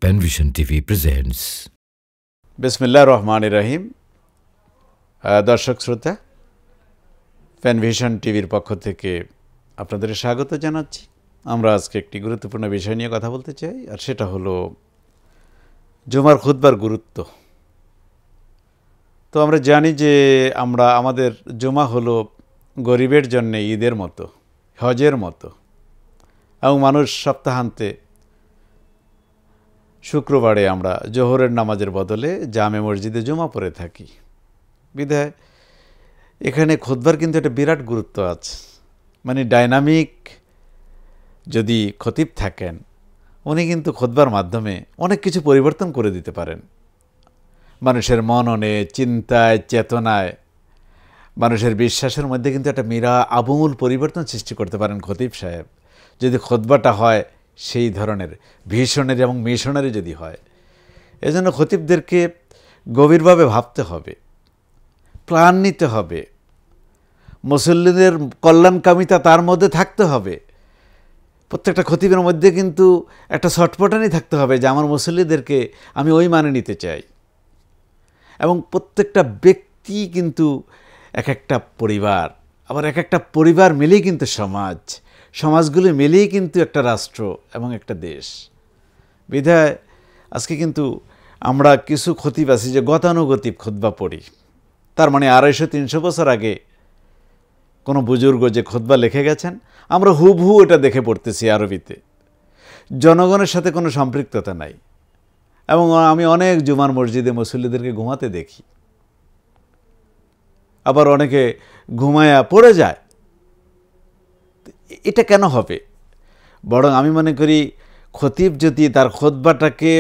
পেনভিশন TV presents বিসমিল্লাহির রহমানির রহিম। দর্শক শ্রোতা, পেনভিশন টিভির পক্ষ থেকে আপনাদের স্বাগত জানাচ্ছি। আমরা আজকে একটি গুরুত্বপূর্ণ বিষয় নিয়ে কথা বলতে চাই, আর সেটা হলো জুমার খুতবার গুরুত্ব। তো আমরা জানি যে আমাদের জুমা হলো গরিবের জন্য ঈদের মতো, হজের মতো, এবং মানুষ সপ্তাহান্তে শুক্রবারে আমরা জোহরের নামাজের বদলে জামে মসজিদে জুমা পড়ে থাকি। বিধায় এখানে খুতবার কিন্তু একটা বিরাট গুরুত্ব আছে। মানে ডাইনামিক যদি খতিব থাকেন, উনি কিন্তু খুতবার মাধ্যমে অনেক কিছু পরিবর্তন করে দিতে পারেন। মানুষের মননে, চিন্তায়, চেতনায়, মানুষের বিশ্বাসের মধ্যে কিন্তু একটা আমূল পরিবর্তন সৃষ্টি করতে পারেন খতিব সাহেব, যদি খুতবাটা হয় সেই ধরনের ভিশনারি এবং মিশনারি যদি হয়। এজন্য খতিবদেরকে গভীরভাবে ভাবতে হবে, প্ল্যান নিতে হবে, মুসল্লিদের কল্যাণকামিতা তার মধ্যে থাকতে হবে। প্রত্যেকটা খতিবের মধ্যে কিন্তু একটা ছটপটানি থাকতে হবে যে আমার মুসল্লিদেরকে আমি ওই মানে নিতে চাই। এবং প্রত্যেকটা ব্যক্তি কিন্তু এক একটা পরিবার, আবার এক একটা পরিবার মিলেই কিন্তু সমাজগুলি মিলেই কিন্তু একটা রাষ্ট্র এবং একটা দেশ। বিধায় আজকে কিন্তু আমরা কিছু খতিব আছি যে গতানুগতিক খুতবা পড়ি। তার মানে 250-300 বছর আগে কোনো বুজুর্গ যে খুতবা লিখে গেছেন, আমরা হুবহু এটা দেখে পড়তেছি আরবিতে। জনগণের সাথে কোনো সম্পৃক্ততা নাই। এবং আমি অনেক জুমার মসজিদে মুসল্লিদেরকে ঘুমাতে দেখি, আবার অনেকে ঘুমায়া পড়ে যায়। এটা কেন হবে? বরং আমি মনে করি খতিব যদি তার খুতবাটাকে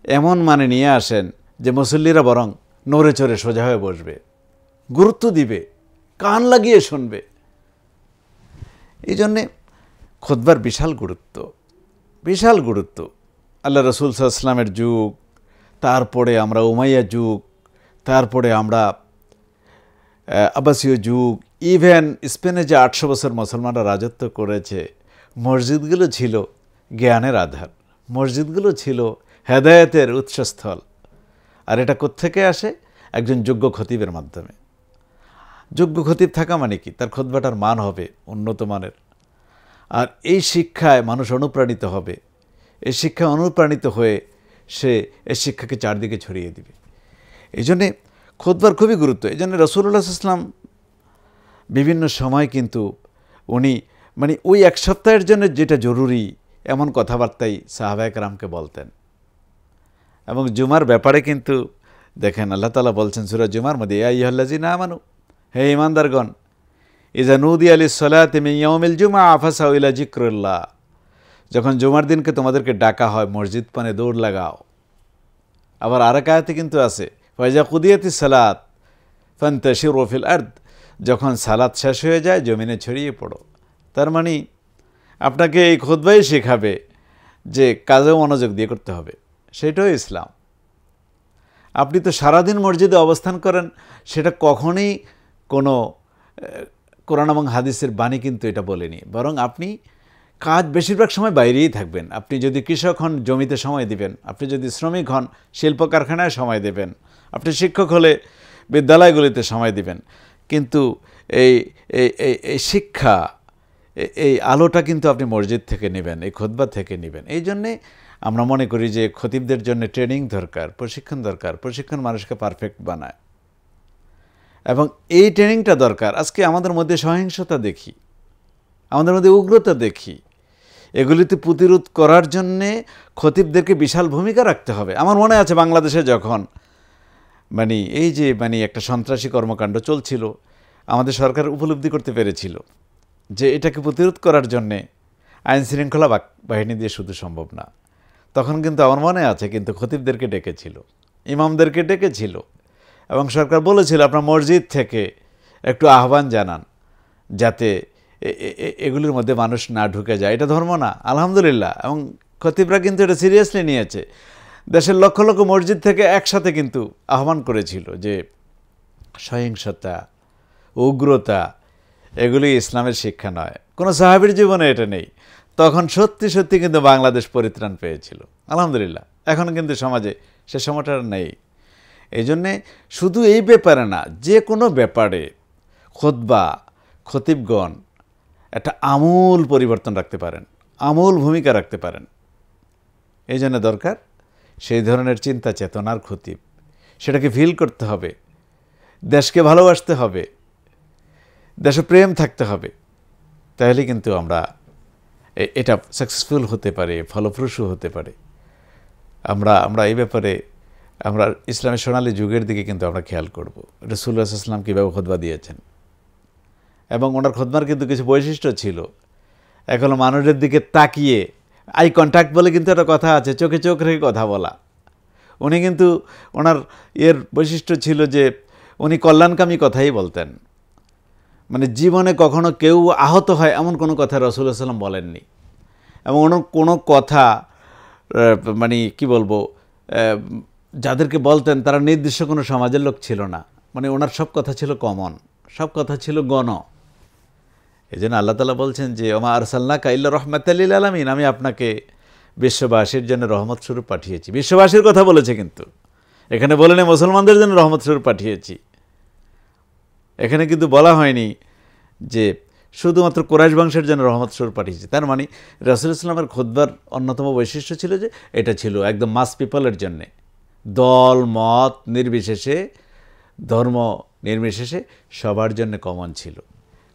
এমন মানে নিয়ে আসেন যে মুসল্লিরা বরং নড়ে চড়ে সোজা হয়ে বসবে, গুরুত্ব দিবে, কান লাগিয়ে শুনবে। এই জন্যে খুতবার বিশাল গুরুত্ব। আল্লাহ রসুল সাল্লাল্লাহু আলাইহি ওয়াসাল্লামের যুগ, তারপরে আমরা উমাইয়া যুগ, তারপরে আমরা আব্বাসীয় যুগ, ইভেন স্পেনে যে 800 বছর মুসলমানরা রাজত্ব করেছে, মসজিদগুলো ছিল জ্ঞানের আধার, মসজিদগুলো ছিল হেদায়েতের উৎসস্থল। আর এটা কোত্থেকে আসে? একজন যোগ্য খতিবের মাধ্যমে। যোগ্য খতিব থাকা মানে কি? তার খুতবাটার মান হবে উন্নত মানের। আর এই শিক্ষায় মানুষ অনুপ্রাণিত হবে। এই শিক্ষায় অনুপ্রাণিত হয়ে সে এই শিক্ষাকে চারদিকে ছড়িয়ে দিবে। এই জন্যে খুতবার খুবই গুরুত্ব। এই জন্য রাসূলুল্লাহ সাল্লাল্লাহু আলাইহি ওয়াসাল্লাম বিভিন্ন সময় কিন্তু উনি মানে ওই এক সপ্তাহের জন্য যেটা জরুরি এমন কথাবার্তাই সাহাবায়ে কেরামকে বলতেন। এবং জুমার ব্যাপারে কিন্তু দেখেন আল্লাহ তাআলা বলছেন সূরা জুমার মধ্যে, ইয়া আইয়ুহাল্লাযীনা আমানু, হে ঈমানদারগণ, ইযা নুদিয়া লিস-সালাতি মিন ইয়াউমিল জুমআ ফাসাউ ইলা যিকরিল্লাহ, যখন জুমার দিনকে তোমাদেরকে ডাকা হয় মসজিদ পানে দৌড় লাগাও। আবার আরেক আয়াতে কিন্তু আছে, ওয়াইজা কুদিয়াতিস সালাত ফান্তাশিরু ফিল আরদ, যখন সালাত শেষ হয়ে যায় জমিনে ছড়িয়ে পড়ো। তার মানে আপনাকে এই খুতবাই শেখাবে যে কাজেও মনোযোগ দিয়ে করতে হবে, সেটাও ইসলাম। আপনি তো সারাদিন মসজিদে অবস্থান করেন, সেটা কখনোই কোনো কোরআন এবং হাদিসের বাণী কিন্তু এটা বলেনি। বরং আপনি কাজ বেশিরভাগ সময় বাইরেই থাকবেন। আপনি যদি কৃষক হন জমিতে সময় দিবেন, আপনি যদি শ্রমিক হন শিল্প কারখানায় সময় দেবেন, আপনি শিক্ষক হলে বিদ্যালয়গুলিতে সময় দিবেন। কিন্তু এই শিক্ষা, এই আলোটা কিন্তু আপনি মসজিদ থেকে নেবেন, এই খুতবা থেকে নেবেন। এই জন্যে আমরা মনে করি যে খতিবদের জন্য ট্রেনিং দরকার, প্রশিক্ষণ দরকার। প্রশিক্ষণ মানুষকে পারফেক্ট বানায় এবং এই ট্রেনিংটা দরকার। আজকে আমাদের মধ্যে সহিংসতা দেখি, আমাদের মধ্যে উগ্রতা দেখি। এগুলিতে প্রতিরোধ করার জন্যে খতিবদেরকে বিশাল ভূমিকা রাখতে হবে। আমার মনে আছে বাংলাদেশে যখন এই যে একটা সন্ত্রাসী কর্মকাণ্ড চলছিল, আমাদের সরকার উপলব্ধি করতে পেরেছিল যে এটাকে প্রতিরোধ করার জন্যে আইন শৃঙ্খলা বাহিনী দিয়ে শুধু সম্ভব না। তখন কিন্তু আমার মনে আছে কিন্তু খতিবদেরকে ডেকেছিল, ইমামদেরকে ডেকেছিল, এবং সরকার বলেছিল আপনার মসজিদ থেকে একটু আহ্বান জানান যাতে এগুলির মধ্যে মানুষ না ঢুকে যায়। এটা ধর্ম না, আলহামদুলিল্লাহ। এবং খতিবরা কিন্তু এটা সিরিয়াসলি নিয়েছে। দেশের লক্ষ লক্ষ মসজিদ থেকে একসাথে কিন্তু আহ্বান করেছিল যে সহিংসতা, উগ্রতা এগুলি ইসলামের শিক্ষা নয়। কোনো সাহাবীর জীবনে এটা নেই। তখন সত্যি সত্যি কিন্তু বাংলাদেশ পরিত্রাণ পেয়েছিল, আলহামদুলিল্লাহ। এখন কিন্তু সমাজে সে সময়টা নেই। এই জন্যে শুধু এই ব্যাপারে না, যে কোনো ব্যাপারে খুতবা খতিবগণ একটা আমূল পরিবর্তন রাখতে পারেন, আমূল ভূমিকা রাখতে পারেন। এই জন্য দরকার সেই ধরনের চিন্তা চেতনার খতিব, সেটাকে ফিল করতে হবে, দেশকে ভালোবাসতে হবে, দেশপ্রেম থাকতে হবে। তাহলে কিন্তু আমরা এটা সাকসেসফুল হতে পারে, ফলপ্রসূ হতে পারে। আমরা এই ব্যাপারে আমরা ইসলামের সোনালী যুগের দিকে কিন্তু আমরা খেয়াল করব। রাসূলুল্লাহ সাল্লাল্লাহু আলাইহি ওয়াসাল্লাম কীভাবে খুতবা দিয়েছেন, এবং ওনার খুতবার কিন্তু কিছু বৈশিষ্ট্য ছিল। এখন মানুষের দিকে তাকিয়ে আই কন্ট্যাক্ট বলে কিন্তু একটা কথা আছে, চোখে চোখ রেখে কথা বলা। উনি কিন্তু ওনার বৈশিষ্ট্য ছিল যে উনি কল্যাণকামী কথাই বলতেন। মানে জীবনে কখনো কেউ আহত হয় এমন কোনো কথা রাসূলুল্লাহ সাল্লাল্লাহু আলাইহি ওয়াসাল্লাম বলেননি। এবং ওনার কোনো কথা মানে কি বলবো, যাদেরকে বলতেন তারা নির্দিষ্ট কোনো সমাজের লোক ছিল না। মানে ওনার সব কথা ছিল কমন, সব কথা ছিল গণ। এই জন্য আল্লাহ তাআলা বলছেন যে ওমা আরসালনাকা ইল্লা রাহমাতাল লিল আলামিন, আমি আপনাকে বিশ্ববাসীর জন্য রহমত স্বরূপ পাঠিয়েছি। বিশ্ববাসীর কথা বলেছে, কিন্তু এখানে বলেন মুসলমানদের জন্য রহমত স্বরূপ পাঠিয়েছি। এখানে কিন্তু বলা হয়নি যে শুধুমাত্র কুরাইশ বংশের জন্য রহমত স্বরূপ পাঠিয়েছি। তার মানে রাসূলুল্লাহ ইসলামের খুতবার অন্যতম বৈশিষ্ট্য ছিল যে এটা ছিল একদম মাস পিপলের জন্যে, দল মত নির্বিশেষে, ধর্ম নির্বিশেষে সবার জন্য কমন ছিল।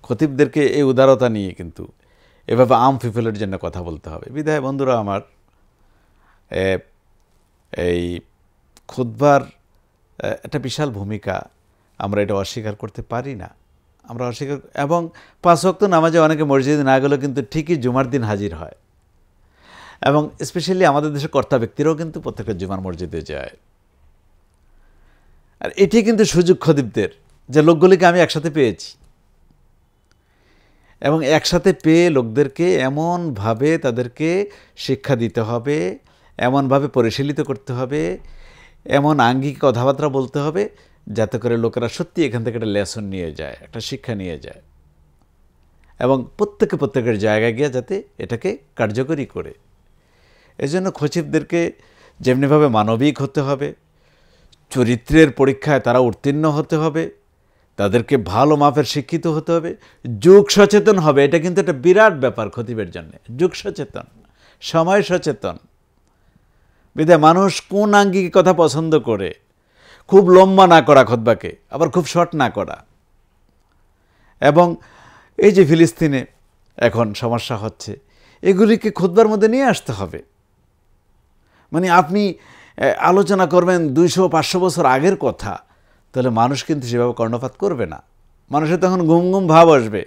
খতিবদেরকে এই উদারতা নিয়ে কিন্তু এভাবে আম পিপলের জন্য কথা বলতে হবে। বিধায় বন্ধুরা আমার, এই খুতবার একটা বিশাল ভূমিকা, আমরা এটা অস্বীকার করতে পারি না। আমরা অস্বীকার, এবং 5 ওয়াক্ত নামাজে অনেকে মসজিদে না গেলেও কিন্তু ঠিকই জুমার দিন হাজির হয়। এবং স্পেশালি আমাদের দেশের কর্তা ব্যক্তিরাও কিন্তু প্রত্যেকটা জুমার মসজিদে যায়। আর এটি কিন্তু সুযোগ খতিবদের, যে লোকগুলিকে আমি একসাথে পেয়েছি, এবং একসাথে পেয়ে লোকদেরকে এমনভাবে তাদেরকে শিক্ষা দিতে হবে, এমনভাবে পরিশীলিত করতে হবে, এমন আঙ্গিক কথাবার্তা বলতে হবে যাতে করে লোকেরা সত্যি এখান থেকে একটা লেসন নিয়ে যায়, একটা শিক্ষা নিয়ে যায়, এবং প্রত্যেকের জায়গায় গিয়ে যাতে এটাকে কার্যকরী করে। এজন্য খতিবদেরকে যেমনিভাবে মানবিক হতে হবে, চরিত্রের পরীক্ষায় তারা উত্তীর্ণ হতে হবে, তাদেরকে ভালো মাপের শিক্ষিত হতে হবে, যুগ সচেতন হবে। এটা কিন্তু একটা বিরাট ব্যাপার খতিবের জন্য, যুগ সচেতন, সময় সচেতন। বিধায় মানুষ কোন আঙ্গিকে কথা পছন্দ করে, খুব লম্বা না করা খুতবাকে, আবার খুব শর্ট না করা। এবং এই যে ফিলিস্তিনে এখন সমস্যা হচ্ছে, এগুলিকে খুতবার মধ্যে নিয়ে আসতে হবে। মানে আপনি আলোচনা করবেন 200-500 বছর আগের কথা, তাহলে মানুষ কিন্তু সেভাবে কর্ণপাত করবে না। মানুষের তখন ঘুম ভাব আসবে।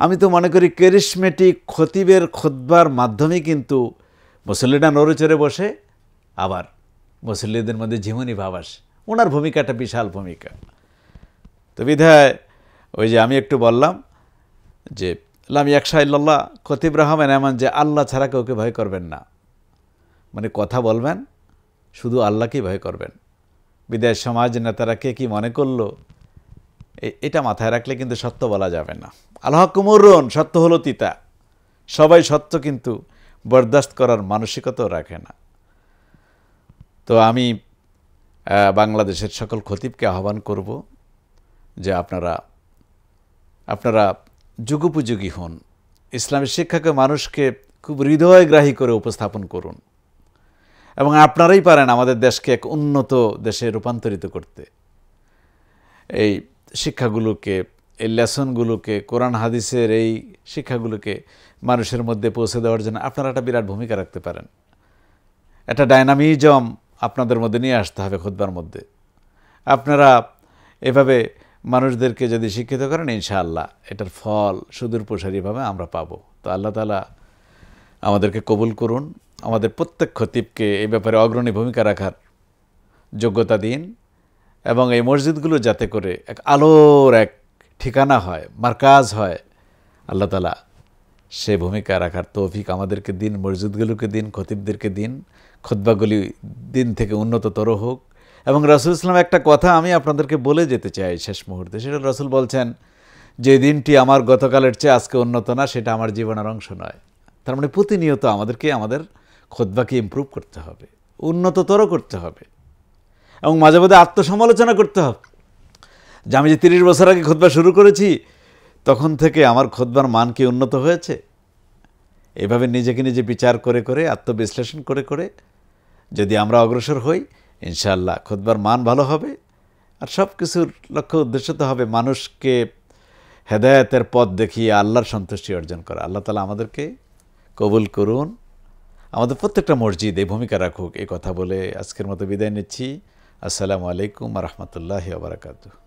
আমি তো মনে করি ক্যারিসমেটিক খতিবের খুতবার মাধ্যমে কিন্তু মুসল্লিরা নড়েচড়ে বসে, আবার মুসল্লিদের মধ্যে ঝিমুনি ভাব আসে। ওনার ভূমিকাটা বিশাল ভূমিকা। তো বিধায় ওই যে আমি একটু বললাম যে লাম ইয়াখশা ইল্লাল্লাহ, খতিব রহমান এমন যে আল্লাহ ছাড়া কাউকে ভয় করবেন না। মানে কথা বলবেন শুধু আল্লাহকেই ভয় করবেন। বিদায় সমাজ নেতারা কে কী মনে করলো, এটা মাথায় রাখলে কিন্তু সত্য বলা যাবে না। আল্লাহ কুমরুন, সত্য হলো তিতা। সবাই সত্য কিন্তু বরদাস্ত করার মানসিকতাও রাখে না। তো আমি বাংলাদেশের সকল খতিবকে আহ্বান করব যে আপনারা যুগোপযোগী হন, ইসলামের শিক্ষাকে মানুষকে খুব হৃদয়গ্রাহী করে উপস্থাপন করুন, এবং আপনারাই পারেন আমাদের দেশকে এক উন্নত দেশে রূপান্তরিত করতে। এই শিক্ষাগুলোকে, এই লেসনগুলোকে, কোরআন হাদিসের এই শিক্ষাগুলোকে মানুষের মধ্যে পৌঁছে দেওয়ার জন্য আপনারা একটা বিরাট ভূমিকা রাখতে পারেন। একটা ডাইনামিজম আপনাদের মধ্যে নিয়ে আসতে হবে খুতবার মধ্যে। আপনারা এভাবে মানুষদেরকে যদি শিক্ষিত করেন, ইনশাআল্লাহ এটার ফল সুদূর প্রসারীভাবে আমরা পাবো। তো আল্লাহ তাআলা আমাদেরকে কবুল করুন, আমাদের প্রত্যেক খতিবকে এই ব্যাপারে অগ্রণী ভূমিকা রাখার যোগ্যতা দিন, এবং এই মসজিদগুলো যাতে করে এক আলোর এক ঠিকানা হয়, মার্কাজ হয়, আল্লাহ তাআলা সে ভূমিকা রাখার তৌফিক আমাদেরকে দিন, মসজিদগুলোকে দিন, খতিবদেরকে দিন। খুতবাগুলি দিন থেকে উন্নততর হোক। এবং রাসূলুল্লাহ সাল্লাল্লাহু আলাইহি ওয়াসাল্লাম একটা কথা আমি আপনাদেরকে বলে যেতে চাই শেষ মুহূর্তে। সেটা রাসূল বলছেন, যে দিনটি আমার গতকালের চেয়ে আজকে উন্নত না, সেটা আমার জীবনের অংশ নয়। তার মানে প্রতিনিয়ত আমাদেরকে আমাদের খুতবাকে ইমপ্রুভ করতে হবে। উন্নততর করতে হবে এবং মাঝে মাঝে আত্মসমালোচনা করতে হবে যে আমি যে ৩০ বছর আগে খুতবা শুরু করেছি তখন থেকে আমার খুতবার মান কি উন্নত হয়েছে। এভাবে নিজেকে নিজে বিচার করে করে আত্মবিশ্লেষণ করে করে যদি আমরা অগ্রসর হই, ইনশাআল্লাহ খুতবার মান ভালো হবে। আর সব কিছুর লক্ষ্য উদ্দেশ্য তো হবে মানুষকে হেদায়েতের পথ দেখিয়ে আল্লাহর সন্তুষ্টি অর্জন করা। আল্লাহ তাআলা আমাদেরকে কবুল করুন, আমাদের প্রত্যেকটা মসজিদ এই ভূমিকা রাখুক। এই কথা বলে আজকের মতো বিদায় নিচ্ছি। আসসালামু আলাইকুম ওয়া রাহমাতুল্লাহি ওয়া বারাকাতুহু।